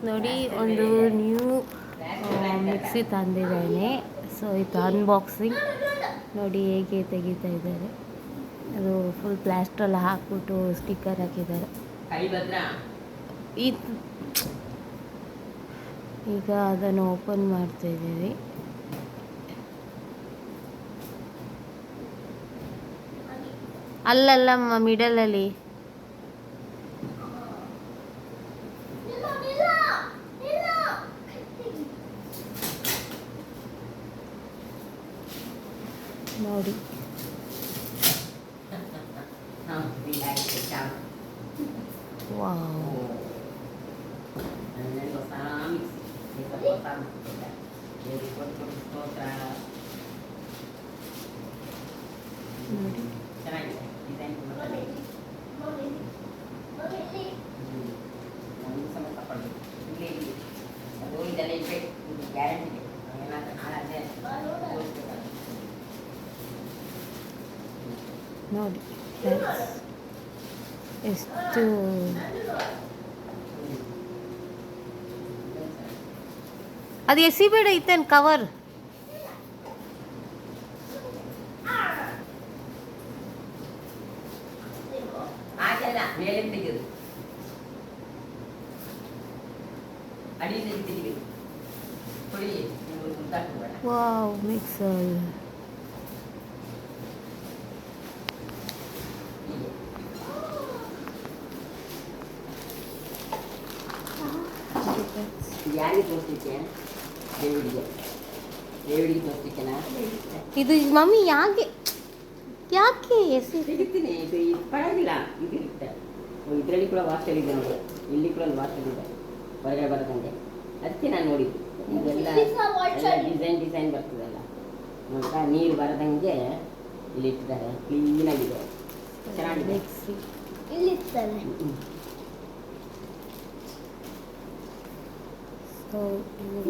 ನೋಡಿ ಒಂದು new mixie ತಂದಿದ್ದಾನೆ. So ಇದು ಅನ್ಬಾಕ್ಸಿಂಗ್ ನೋಡಿ ಹೇಗೆ ತೆಗಿತಾ ಇದ್ದಾರೆ. ಅದು ಫುಲ್ ಪ್ಲಾಸ್ಟ್ರೆಲ್ಲ ಹಾಕ್ಬಿಟ್ಟು ಸ್ಟಿಕ್ಕರ್ ಹಾಕಿದ್ದಾರೆ. ಈಗ ಅದನ್ನು ಓಪನ್ ಮಾಡ್ತಾ ಇದ್ದೀವಿ. ಅಲ್ಲಲ್ಲಮ್ಮ ಮಿಡಲಲ್ಲಿ ನೋಡಿ. ವಾವ್, ನೋಡಿ ಎಷ್ಟು ಅದು ಎಸಿಬೇಡ ಇತ್ತೇನು ಕವರ್. Wow, mixer. ಇದು ಮಮ್ಮಿ ಯಾಕೆ ಯಾಕೆ ತೆಗಿತೀನಿ, ಇದು ಪರವಾಗಿಲ್ಲ. ಇದು ಇರುತ್ತೆ, ಇದರಲ್ಲಿ ಕೂಡ ವಾಶಲ್ ಇದೆ ನೋಡಿ, ಇಲ್ಲಿ ಕೂಡ ಒಂದು ವಾಶಲ್ ಇದೆ ಹೊರಗಡೆ ಬರೋದಂಗೆ. ಅದಕ್ಕೆ ನಾನು ನೋಡಿದ್ದು ಇದೆಲ್ಲ ಡಿಸೈನ್ ಬರ್ತದಲ್ಲ ನೋಡ್ತಾ, ನೀರು ಬರದಂಗೆ ಇಲ್ಲಿ ಇಟ್ಟಿದ್ದಾರೆ. ಕ್ಲೀನಾಗಿದೆ, ಚೆನ್ನಾಗಿದೆ.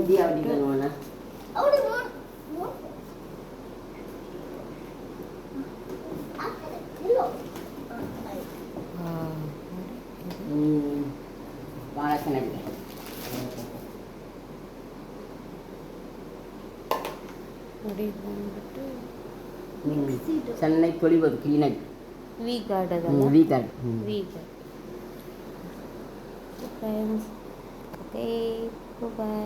ಇದು ಯಾವ್ದಿದೆ ನೋಡೋಣ. ಭಾಳ ಚೆನ್ನಾಗಿದೆ. ಚೆನ್ನಾಗಿ ತೊಳಿಬೋದು ಕ್ಲೀನಾಗಿ. ವಿ ಗಾರ್ಡ್ ಅದಲ್ಲ, ವಿ ಗಾರ್ಡ್. ಫ್ರೆಂಡ್ಸ್, ಓಕೆ, ಬಾಯ್.